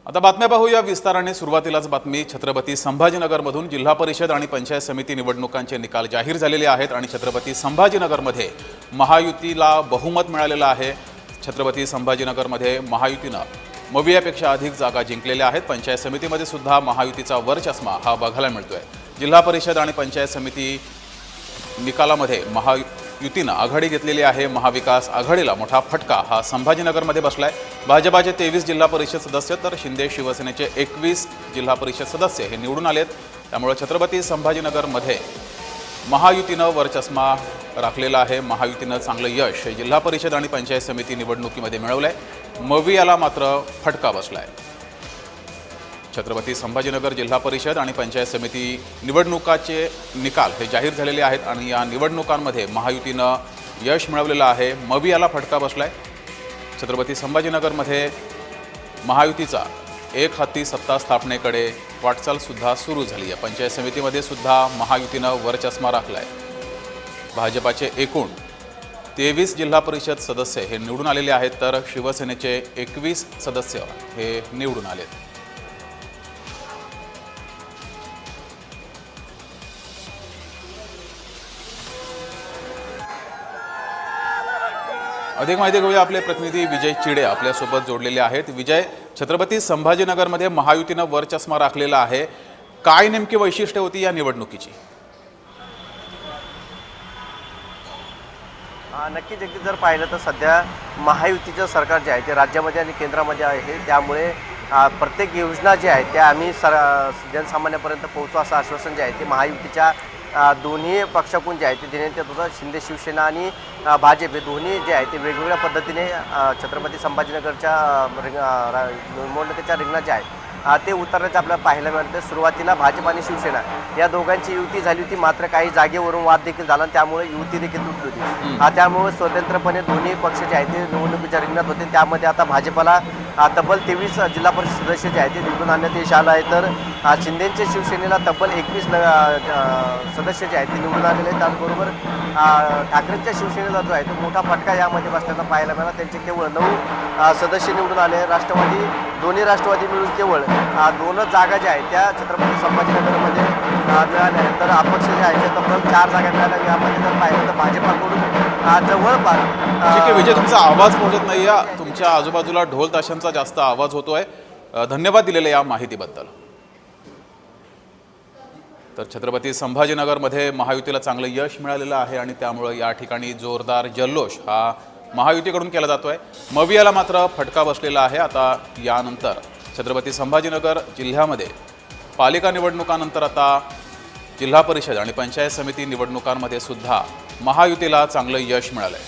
आता बातम्या पाहूया विस्ताराने। सुरुवातीलाच बातमी छत्रपती संभाजीनगरमधून जिल्हा परिषद आणि पंचायत समिती निवडणुकांचे निकाल जाहीर झालेले आहेत आणि छत्रपती संभाजीनगरमध्ये महायुतीला बहुमत मिळालेलं आहे। छत्रपती संभाजीनगरमध्ये महायुतीने मवियापेक्षा अधिक जागा जिंकलेल्या आहेत। पंचायत समितीमध्ये सुद्धा महायुतीचा वरचष्मा हा बघायला मिळतोय। जिल्हा परिषद आणि पंचायत समिती निकालामध्ये महायुतीने आघाडी घेतलेली आहे। महाविकास आघाडीला मोठा फटका हा संभाजीनगरमध्ये बसलाय। भाजपाचे 23 जिल्हा परिषद सदस्य तर शिंदे शिवसेनेचे 21 जिल्हा परिषद सदस्य हे निवडून आलेत। त्यामुळे छत्रपती संभाजीनगरमध्ये महायुतीने वरचष्मा राखलेला आहे। महायुतीने चांगलं यश जिल्हा परिषद आणि पंचायत समिती निवडणुकीमध्ये मिळवलंय। मवियाला मात्र फटका बसलाय। छत्रपती संभाजीनगर जिल्हा परिषद आणि पंचायत समिती निवडणुकाचे निकाल हे जाहीर झालेले आहेत आणि या निवडणुकांमध्ये महायुतीने यश मिळवलेलं आहे। मवियाला फटका बसलाय। छत्रपती संभाजीनगरमध्ये महायुतीचा एक हाती सत्ता स्थापनेकडे वाटचाल सुद्धा सुरू झाली आहे। पंचायत समितीमध्ये सुद्धा महायुतीने वरचष्मा राखलाय। भाजपाचे एकूण 23 जिल्हा परिषद सदस्य हे निवडून आलेले आहेत तर शिवसेनेचे 21 सदस्य हे निवडून आलेत। अधिक माहिती घेऊया। आपले प्रतिनिधी विजय चिडे आपल्यासोबत जोडलेले आहेत। विजय, छत्रपती संभाजीनगरमध्ये महायुतीने वरचष्मा राखलेला आहे, काय नेमकी वैशिष्ट्ये होती या निवडणुकीची? नक्कीच जर पाहिलं तर सध्या महायुतीचं सरकार जे आहे ते राज्यामध्ये आणि केंद्रामध्ये आहे। त्यामुळे प्रत्येक योजना जी आहे त्या आम्ही जनसामान्यापर्यंत पोहोचू असं आश्वासन जे आहे ते महायुतीच्या दोन्ही पक्षाकडून जे आहे ते देण्यात येत होतं। शिंदे शिवसेना आणि भाजप हे दोन्ही जे आहे ते वेगवेगळ्या पद्धतीने छत्रपती संभाजीनगरच्या निवडणुकीच्या रिंगणात जे आहे ते उतरण्याचं आपल्याला पाहायला मिळतं। सुरुवातीला भाजप आणि शिवसेना या दोघांची युती झाली होती, मात्र काही जागेवरून वाद देखील झाला आणि त्यामुळे युती देखील तुटली होती। त्यामुळे स्वतंत्रपणे दोन्ही पक्ष जे आहेत ते निवडणुकीच्या रिंगणात होते। त्यामध्ये आता भाजपला तब्बल 23 जिल्हा परिषद सदस्य जे आहेत ते निवडून आणण्यात यश आलं आहे, तर शिंदेच्या शिवसेनेला तब्बल 21 सदस्य जे आहेत ते निवडून आलेले आहेत। त्याचबरोबर ठाकरेंच्या शिवसेनेला जो आहे तो मोठा फटका यामध्ये बसल्याचा पाहायला मिळाला। त्यांचे केवळ 9 सदस्य निवडून आले। दोन्ही राष्ट्रवादी मिळून केवळ 2 जागा ज्या आहेत त्या छत्रपती संभाजीनगरमध्ये मिळाल्या आहेत, तर अपक्ष जे आहेत ते तब्बल 4 जागा मिळाल्या। यामध्ये जर पाहिलं तर भाजपाकडून जवळपास ठीक आहे विजय, तुमचा आवाज पोहोचत नाही आहे, तुमच्या आजूबाजूला ढोल ताशांचा जास्त आवाज होतोय। धन्यवाद दिलेल्या या माहितीबद्दल। तर छत्रपती संभाजीनगरमध्ये महायुतीला चांगलं यश मिळालेलं आहे आणि त्यामुळे या ठिकाणी जोरदार जल्लोष हा महायुतीकडून केला जातोय। मवियाला मात्र फटका बसलेला आहे। आता यानंतर छत्रपती संभाजीनगर जिल्ह्यामध्ये पालिका निवडणुकानंतर आता जिल्हा परिषद आणि पंचायत समिती निवडणुकांमध्ये सुद्धा महायुतीला चांगलं यश मिळालंय।